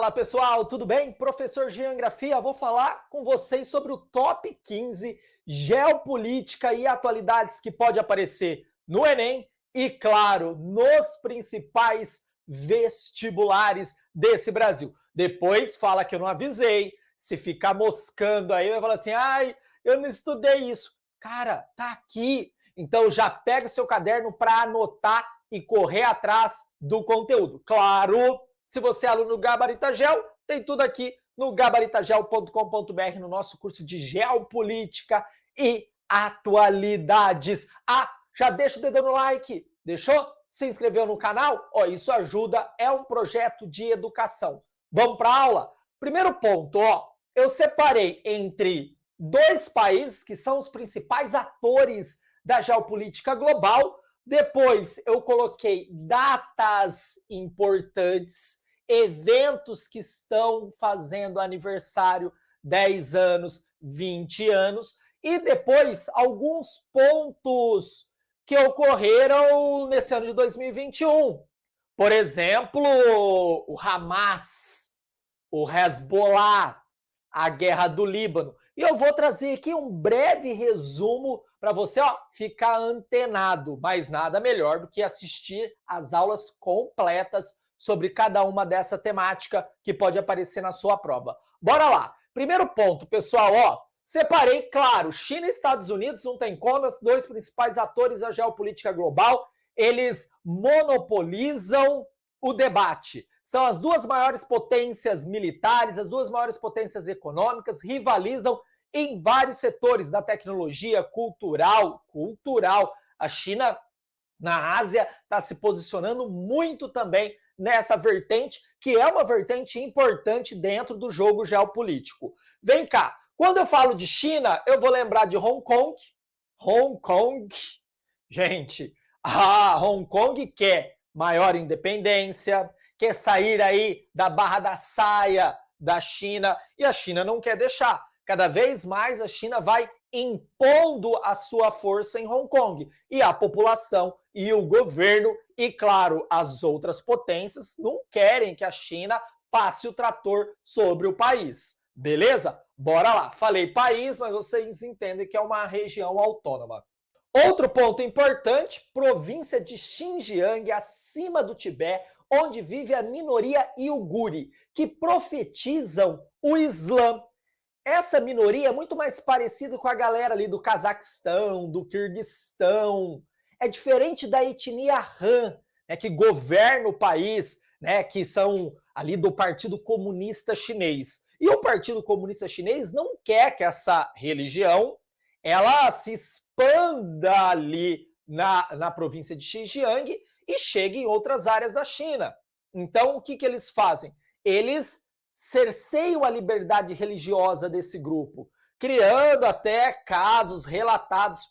Fala pessoal, tudo bem? Professor Geografia, vou falar com vocês sobre o top 15 geopolítica e atualidades que pode aparecer no Enem e, claro, nos principais vestibulares desse Brasil. Depois fala que eu não avisei, se ficar moscando aí, vai falar assim, ai, eu não estudei isso. Cara, tá aqui. Então já pega seu caderno para anotar e correr atrás do conteúdo. Claro, se você é aluno do Gabaritagel, tem tudo aqui no gabaritagel.com.br, no nosso curso de Geopolítica e Atualidades. Ah, já deixa o dedo no like, deixou? Se inscreveu no canal? Ó, isso ajuda, é um projeto de educação. Vamos para a aula? Primeiro ponto, ó, eu separei entre dois países que são os principais atores da geopolítica global. Depois eu coloquei datas importantes, eventos que estão fazendo aniversário, 10 anos, 20 anos, e depois alguns pontos que ocorreram nesse ano de 2021. Por exemplo, o Hamas, o Hezbollah, a guerra do Líbano. E eu vou trazer aqui um breve resumo para você, ó, ficar antenado. Mas nada melhor do que assistir às aulas completas sobre cada uma dessa temática que pode aparecer na sua prova. Bora lá. Primeiro ponto, pessoal, ó, separei, claro, China e Estados Unidos, não tem como, os dois principais atores da geopolítica global, eles monopolizam o debate. São as duas maiores potências militares, as duas maiores potências econômicas, rivalizam em vários setores da tecnologia, cultural. A China, na Ásia, está se posicionando muito também nessa vertente, que é uma vertente importante dentro do jogo geopolítico. Vem cá, quando eu falo de China, eu vou lembrar de Hong Kong. Hong Kong, gente, Hong Kong quer maior independência, quer sair aí da barra da saia da China, e a China não quer deixar. Cada vez mais a China vai impondo a sua força em Hong Kong. E a população e o governo e, claro, as outras potências não querem que a China passe o trator sobre o país. Beleza? Bora lá. Falei país, mas vocês entendem que é uma região autônoma. Outro ponto importante, província de Xinjiang, acima do Tibete, onde vive a minoria iugure, que profetizam o Islã. Essa minoria é muito mais parecida com a galera ali do Cazaquistão, do Quirguistão. É diferente da etnia Han, né, que governa o país, né, que são ali do Partido Comunista Chinês. E o Partido Comunista Chinês não quer que essa religião ela se expanda ali na província de Xinjiang e chegue em outras áreas da China. Então, o que eles fazem? Eles cerceiam a liberdade religiosa desse grupo, criando até casos relatados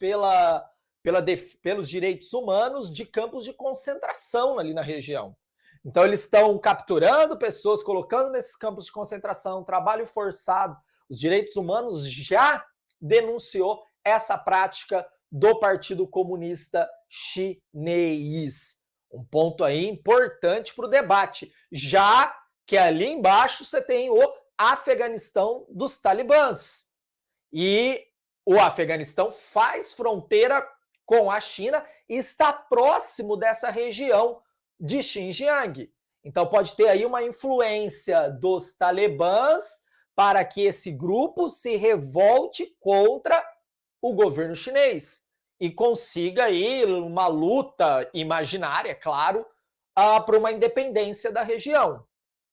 pelos direitos humanos de campos de concentração ali na região. Então, eles estão capturando pessoas, colocando nesses campos de concentração, trabalho forçado. Os direitos humanos já denunciou essa prática do Partido Comunista Chinês. Um ponto aí importante para o debate, já que ali embaixo você tem o Afeganistão dos talibãs. E o Afeganistão faz fronteira com a China e está próximo dessa região de Xinjiang. Então pode ter aí uma influência dos talibãs para que esse grupo se revolte contra o governo chinês e consiga aí uma luta imaginária, claro, para uma independência da região.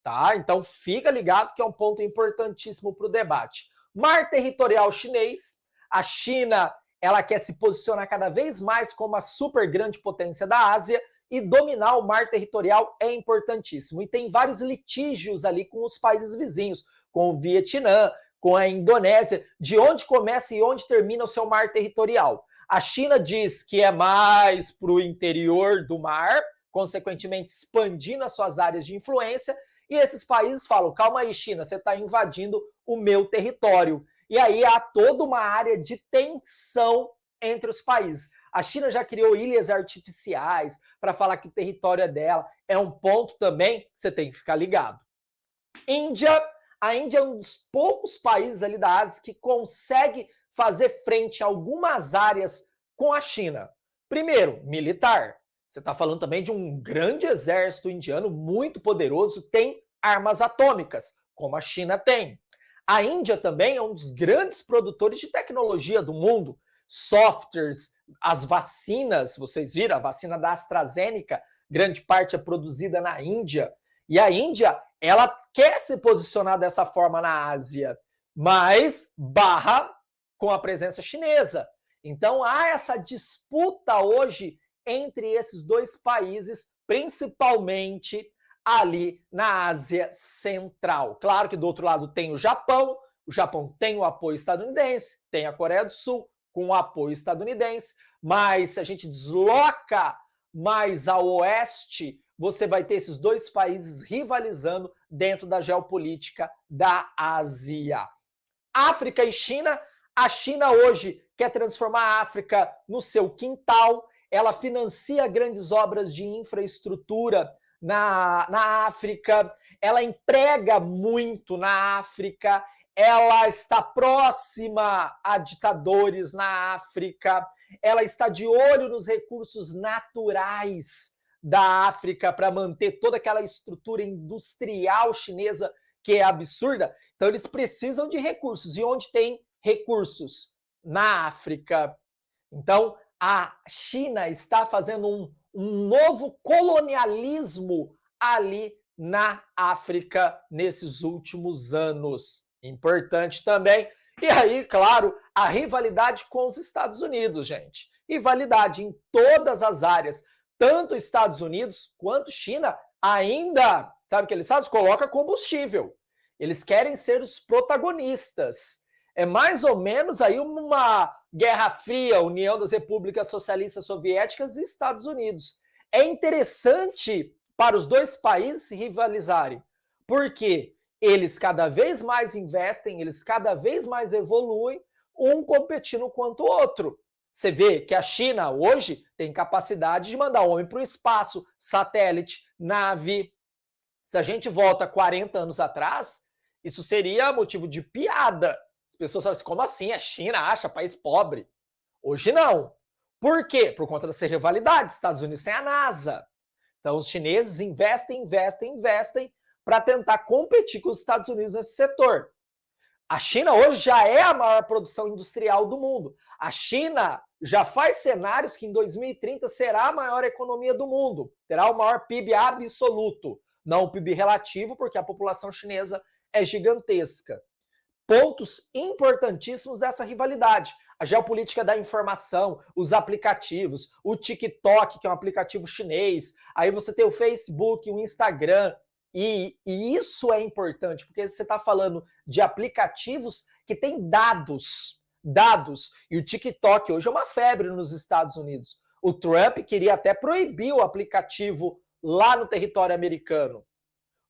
Tá? Então fica ligado que é um ponto importantíssimo para o debate. Mar territorial chinês, a China ela quer se posicionar cada vez mais como a super grande potência da Ásia e dominar o mar territorial é importantíssimo. E tem vários litígios ali com os países vizinhos, com o Vietnã, com a Indonésia, de onde começa e onde termina o seu mar territorial. A China diz que é mais para o interior do mar, consequentemente expandindo as suas áreas de influência, e esses países falam, calma aí, China, você está invadindo o meu território. E aí há toda uma área de tensão entre os países. A China já criou ilhas artificiais para falar que o território é dela. É um ponto também que você tem que ficar ligado. Índia. A Índia é um dos poucos países ali da Ásia que consegue fazer frente a algumas áreas com a China. Primeiro, militar. Você está falando também de um grande exército indiano muito poderoso, tem armas atômicas, como a China tem. A Índia também é um dos grandes produtores de tecnologia do mundo, softwares, as vacinas, vocês viram, a vacina da AstraZeneca, grande parte é produzida na Índia. E a Índia, ela quer se posicionar dessa forma na Ásia, mas barra com a presença chinesa. Então há essa disputa hoje entre esses dois países, principalmente ali na Ásia Central. Claro que do outro lado tem o Japão tem o apoio estadunidense, tem a Coreia do Sul com o apoio estadunidense, mas se a gente desloca mais ao oeste, você vai ter esses dois países rivalizando dentro da geopolítica da Ásia. África e China. A China hoje quer transformar a África no seu quintal, ela financia grandes obras de infraestrutura na África, ela emprega muito na África, ela está próxima a ditadores na África, ela está de olho nos recursos naturais da África para manter toda aquela estrutura industrial chinesa que é absurda. Então eles precisam de recursos. E onde tem recursos? Na África. Então a China está fazendo um novo colonialismo ali na África nesses últimos anos. Importante também. E aí, claro, a rivalidade com os Estados Unidos, gente. Rivalidade em todas as áreas. Tanto Estados Unidos quanto China ainda, sabe o que eles fazem? Coloca combustível. Eles querem ser os protagonistas. É mais ou menos aí uma Guerra Fria, União das Repúblicas Socialistas Soviéticas e Estados Unidos. É interessante para os dois países se rivalizarem, porque eles cada vez mais investem, eles cada vez mais evoluem, um competindo quanto o outro. Você vê que a China hoje tem capacidade de mandar homem para o espaço, satélite, nave. Se a gente volta 40 anos atrás, isso seria motivo de piada. As pessoas falam assim, como assim? A China acha país pobre? Hoje não. Por quê? Por conta dessa rivalidade. Estados Unidos tem a NASA. Então os chineses investem para tentar competir com os Estados Unidos nesse setor. A China hoje já é a maior produção industrial do mundo. A China já faz cenários que em 2030 será a maior economia do mundo. Terá o maior PIB absoluto. Não o PIB relativo, porque a população chinesa é gigantesca. Pontos importantíssimos dessa rivalidade. A geopolítica da informação, os aplicativos, o TikTok, que é um aplicativo chinês, aí você tem o Facebook, o Instagram, e isso é importante, porque você está falando de aplicativos que têm dados, e o TikTok hoje é uma febre nos Estados Unidos. O Trump queria até proibir o aplicativo lá no território americano,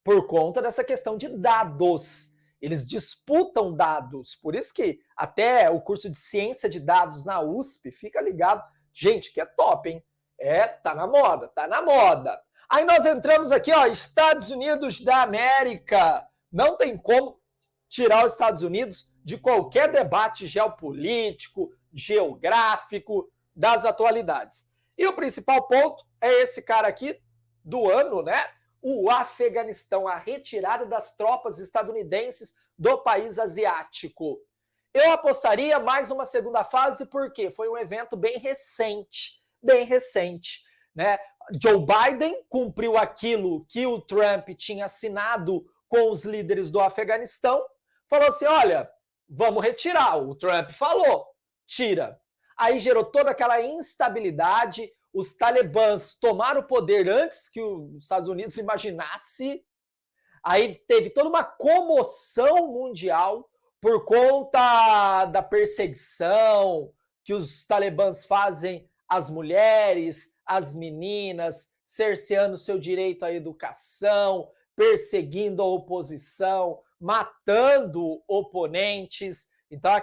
por conta dessa questão de dados. Eles disputam dados, por isso que até o curso de ciência de dados na USP fica ligado. Gente, que é top, hein? Tá na moda, tá na moda. Aí nós entramos aqui, ó, Estados Unidos da América. Não tem como tirar os Estados Unidos de qualquer debate geopolítico, geográfico, das atualidades. E o principal ponto é esse cara aqui do ano, né? O Afeganistão, a retirada das tropas estadunidenses do país asiático. Eu apostaria mais uma segunda fase, porque foi um evento bem recente, né? Joe Biden cumpriu aquilo que o Trump tinha assinado com os líderes do Afeganistão, falou assim, olha, vamos retirar. O Trump falou, tira. Aí gerou toda aquela instabilidade, os talibãs tomaram o poder antes que os Estados Unidos imaginasse, aí teve toda uma comoção mundial por conta da perseguição que os talibãs fazem às mulheres, às meninas, cerceando seu direito à educação, perseguindo a oposição, matando oponentes. Então,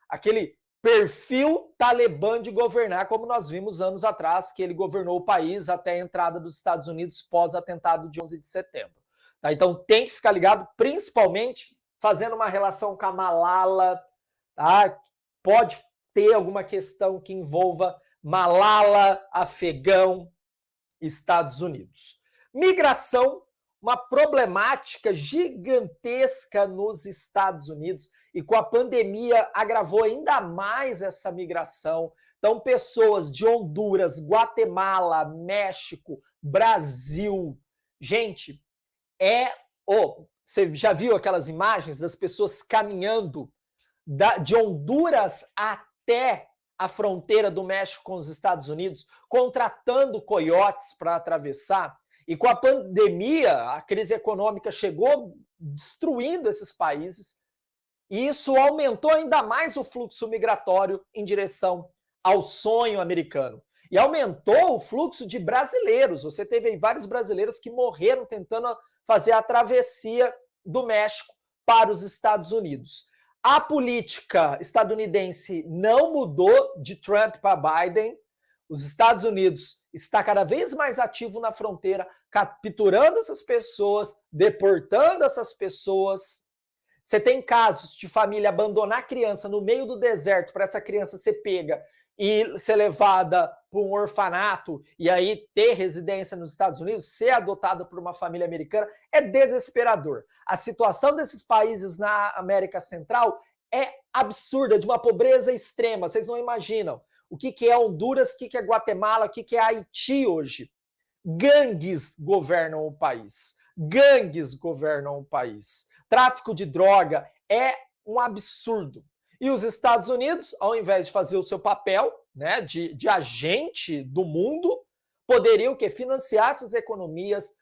aquele perfil talibã de governar, como nós vimos anos atrás, que ele governou o país até a entrada dos Estados Unidos pós-atentado de 11 de setembro. Tá? Então tem que ficar ligado, principalmente fazendo uma relação com a Malala, tá? Pode ter alguma questão que envolva Malala, afegão, Estados Unidos. Migração, uma problemática gigantesca nos Estados Unidos e com a pandemia agravou ainda mais essa migração. Então, pessoas de Honduras, Guatemala, México, Brasil. Gente, você já viu aquelas imagens das pessoas caminhando de Honduras até a fronteira do México com os Estados Unidos, contratando coiotes para atravessar? E com a pandemia, a crise econômica chegou destruindo esses países, e isso aumentou ainda mais o fluxo migratório em direção ao sonho americano. E aumentou o fluxo de brasileiros. Você teve aí vários brasileiros que morreram tentando fazer a travessia do México para os Estados Unidos. A política estadunidense não mudou de Trump para Biden. Os Estados Unidos está cada vez mais ativo na fronteira, capturando essas pessoas, deportando essas pessoas. Você tem casos de família abandonar a criança no meio do deserto para essa criança ser pega e ser levada para um orfanato e aí ter residência nos Estados Unidos, ser adotada por uma família americana, é desesperador. A situação desses países na América Central é absurda, de uma pobreza extrema, vocês não imaginam. O que é Honduras, o que é Guatemala, o que é Haiti hoje? Gangues governam o país. Gangues governam o país. Tráfico de droga é um absurdo. E os Estados Unidos, ao invés de fazer o seu papel, né, de agente do mundo, poderiam financiar essas economias,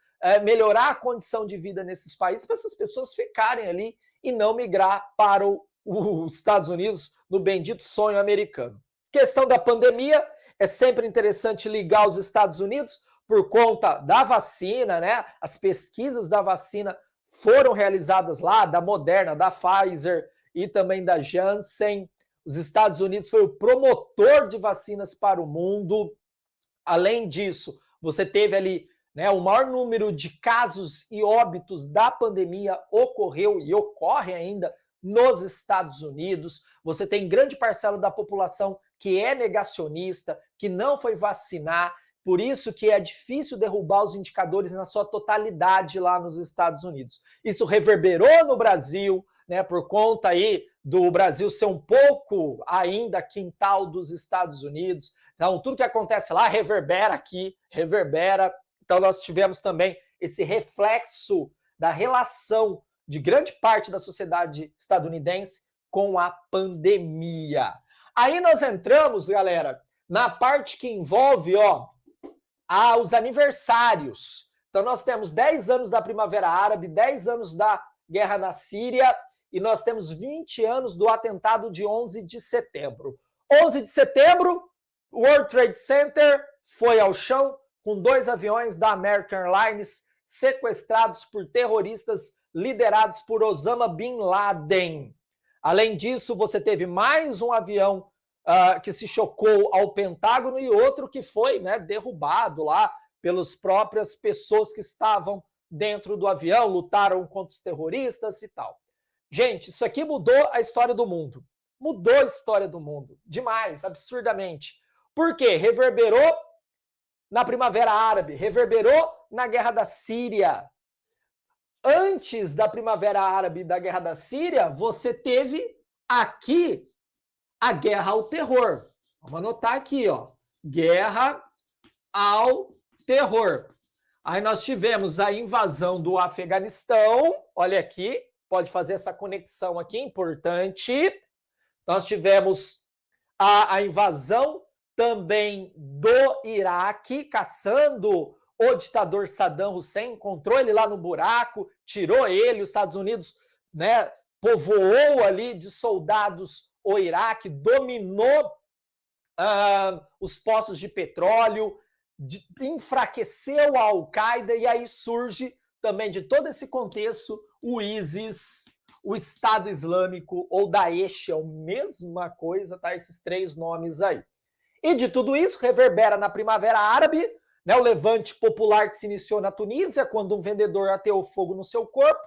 melhorar a condição de vida nesses países para essas pessoas ficarem ali e não migrar para os Estados Unidos no bendito sonho americano. Questão da pandemia, é sempre interessante ligar os Estados Unidos por conta da vacina, né? As pesquisas da vacina foram realizadas lá, da Moderna, da Pfizer e também da Janssen. Os Estados Unidos foi o promotor de vacinas para o mundo. Além disso, você teve ali, né, o maior número de casos e óbitos da pandemia ocorreu e ocorre ainda nos Estados Unidos. Você tem grande parcela da população que é negacionista, que não foi vacinar, por isso que é difícil derrubar os indicadores na sua totalidade lá nos Estados Unidos. Isso reverberou no Brasil, né, por conta aí do Brasil ser um pouco ainda quintal dos Estados Unidos. Então, tudo que acontece lá reverbera aqui, reverbera. Então, nós tivemos também esse reflexo da relação de grande parte da sociedade estadunidense com a pandemia. Aí nós entramos, galera, na parte que envolve, os aniversários. Então, nós temos 10 anos da Primavera Árabe, 10 anos da guerra na Síria, e nós temos 20 anos do atentado de 11 de setembro. 11 de setembro, o World Trade Center foi ao chão com 2 aviões da American Airlines sequestrados por terroristas liderados por Osama Bin Laden. Além disso, você teve mais um avião que se chocou ao Pentágono e outro que foi, né, derrubado lá pelas próprias pessoas que estavam dentro do avião, lutaram contra os terroristas e tal. Gente, isso aqui mudou a história do mundo. Mudou a história do mundo. Demais, absurdamente. Por quê? Reverberou na Primavera Árabe, reverberou na Guerra da Síria. Antes da Primavera Árabe e da Guerra da Síria, você teve aqui a Guerra ao Terror. Vamos anotar aqui, Guerra ao Terror. Aí nós tivemos a invasão do Afeganistão, olha aqui, pode fazer essa conexão aqui, importante. Nós tivemos a invasão também do Iraque, caçando o ditador Saddam Hussein, encontrou ele lá no buraco, tirou ele, os Estados Unidos, né, povoou ali de soldados o Iraque, dominou os postos de petróleo, enfraqueceu a Al-Qaeda, e aí surge também de todo esse contexto o ISIS, o Estado Islâmico ou Daesh, é a mesma coisa, tá? Esses 3 nomes aí. E de tudo isso reverbera na Primavera Árabe, né, o levante popular que se iniciou na Tunísia, quando um vendedor ateou fogo no seu corpo.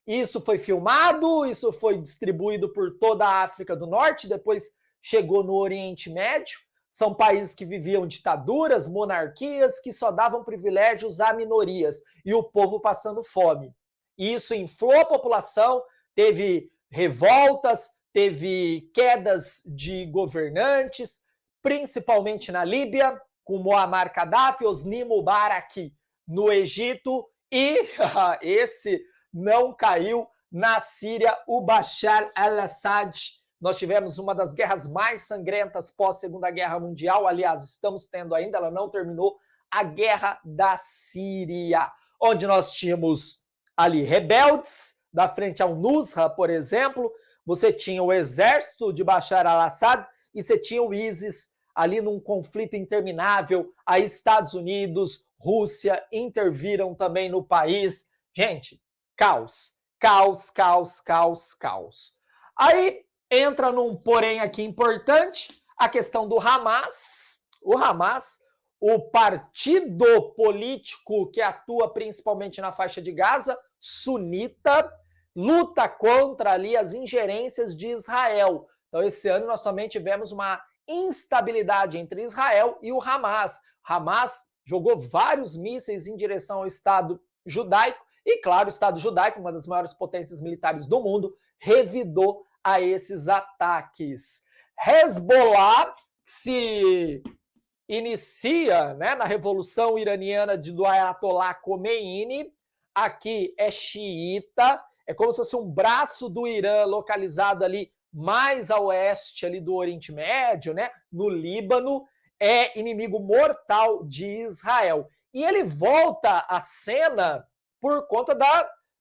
Isso foi filmado, isso foi distribuído por toda a África do Norte, depois chegou no Oriente Médio. São países que viviam ditaduras, monarquias, que só davam privilégios a minorias e o povo passando fome. E isso inflou a população, teve revoltas, teve quedas de governantes, principalmente na Líbia, com Muammar Gaddafi, Hosni Mubarak no Egito, e esse não caiu na Síria, o Bashar al-Assad. Nós tivemos uma das guerras mais sangrentas pós-Segunda Guerra Mundial, aliás, estamos tendo ainda, ela não terminou, a Guerra da Síria, onde nós tínhamos ali rebeldes, da frente ao Nusra, por exemplo, você tinha o exército de Bashar al-Assad e você tinha o ISIS ali num conflito interminável, aí Estados Unidos, Rússia interviram também no país. Gente, caos, caos, caos, caos, caos. Aí entra num porém aqui importante, a questão do Hamas. O Hamas, o partido político que atua principalmente na faixa de Gaza, sunita, luta contra ali as ingerências de Israel. Então esse ano nós também tivemos uma instabilidade entre Israel e o Hamas. Hamas jogou vários mísseis em direção ao Estado judaico e, claro, o Estado judaico, uma das maiores potências militares do mundo, revidou a esses ataques. Hezbollah se inicia, né, na Revolução Iraniana do Ayatollah Khomeini. Aqui é xiita, é como se fosse um braço do Irã localizado ali mais a oeste ali do Oriente Médio, né, no Líbano, é inimigo mortal de Israel. E ele volta à cena por conta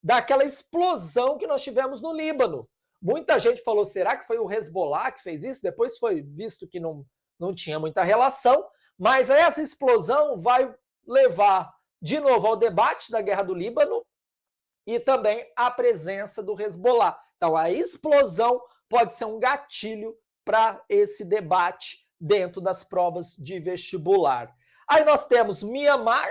daquela explosão que nós tivemos no Líbano. Muita gente falou, será que foi o Hezbollah que fez isso? Depois foi visto que não tinha muita relação, mas essa explosão vai levar de novo ao debate da Guerra do Líbano e também à presença do Hezbollah. Então a explosão pode ser um gatilho para esse debate dentro das provas de vestibular. Aí nós temos Mianmar,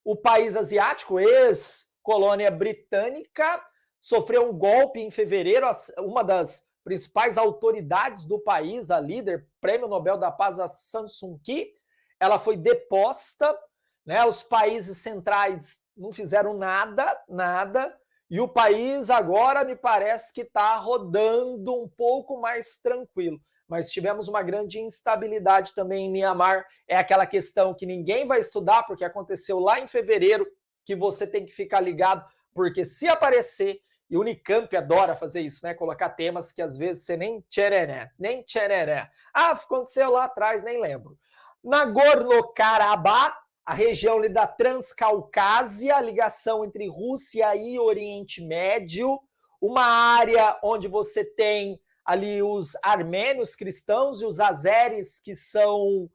o país asiático, ex-colônia britânica, sofreu um golpe em fevereiro, uma das principais autoridades do país, a líder, Prêmio Nobel da Paz, a San Suu Kyi, ela foi deposta, né? Os países centrais não fizeram nada, e o país agora me parece que está rodando um pouco mais tranquilo. Mas tivemos uma grande instabilidade também em Mianmar. É aquela questão que ninguém vai estudar, porque aconteceu lá em fevereiro, que você tem que ficar ligado, porque se aparecer, e o Unicamp adora fazer isso, né? Colocar temas que às vezes você nem tchereré. Ah, aconteceu lá atrás, nem lembro. Nagorno-Karabakh, a região ali da Transcaucásia, a ligação entre Rússia e Oriente Médio, uma área onde você tem ali os armênios cristãos e os azeres que são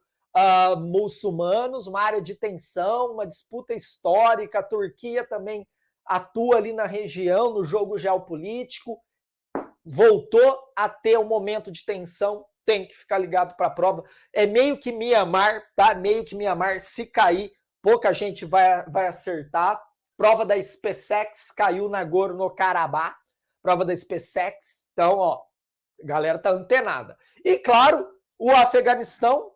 muçulmanos, uma área de tensão, uma disputa histórica. A Turquia também atua ali na região, no jogo geopolítico, voltou a ter um momento de tensão, tem que ficar ligado para a prova. É meio que Mianmar, tá? Meio que Mianmar, se cair, pouca gente vai acertar. Prova da SpaceX, caiu Nagorno-Karabakh, prova da SpaceX, então, ó, a galera tá antenada. E, claro, o Afeganistão,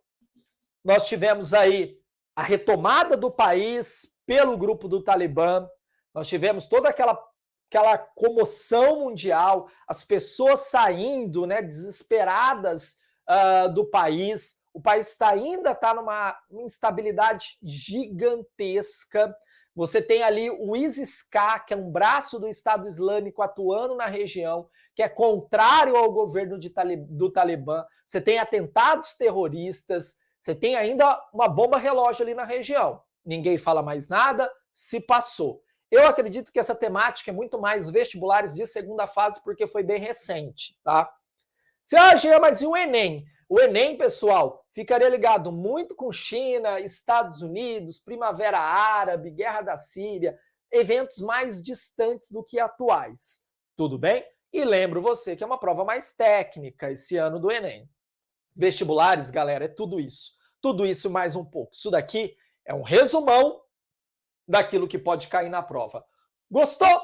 nós tivemos aí a retomada do país pelo grupo do Talibã, nós tivemos toda aquela comoção mundial, as pessoas saindo, né, desesperadas do país. O país ainda está numa instabilidade gigantesca. Você tem ali o ISIS-K, que é um braço do Estado Islâmico atuando na região, que é contrário ao governo do Talibã. Você tem atentados terroristas, você tem ainda uma bomba relógio ali na região. Ninguém fala mais nada, se passou. Eu acredito que essa temática é muito mais vestibulares de segunda fase, porque foi bem recente, tá? Você acha, mas e o Enem? O Enem, pessoal, ficaria ligado muito com China, Estados Unidos, Primavera Árabe, Guerra da Síria, eventos mais distantes do que atuais. Tudo bem? E lembro você que é uma prova mais técnica esse ano do Enem. Vestibulares, galera, é tudo isso. Tudo isso mais um pouco. Isso daqui É um resumão daquilo que pode cair na prova. Gostou?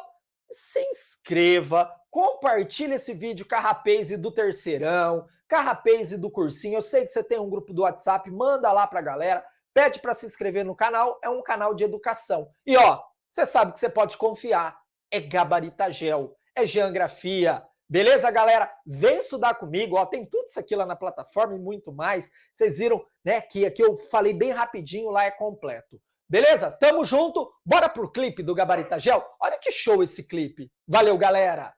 Se inscreva, compartilhe esse vídeo com a Rapaze do Terceirão, com a Rapaze do Cursinho. Eu sei que você tem um grupo do WhatsApp, manda lá pra galera, pede para se inscrever no canal, é um canal de educação. E ó, você sabe que você pode confiar, é Gabarita Gel, é geografia. Beleza, galera? Vem estudar comigo, ó, tem tudo isso aqui lá na plataforma e muito mais. Vocês viram, né, que aqui eu falei bem rapidinho, lá é completo. Beleza? Tamo junto, bora pro clipe do Gabarita Gel? Olha que show esse clipe. Valeu, galera!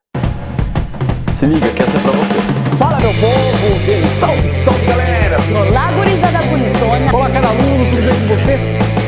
Se liga, que essa é pra você. Fala, meu povo! Salve, salve, galera! Olá, gurizada bonitona! Olá, cada aluno, tudo bem com você?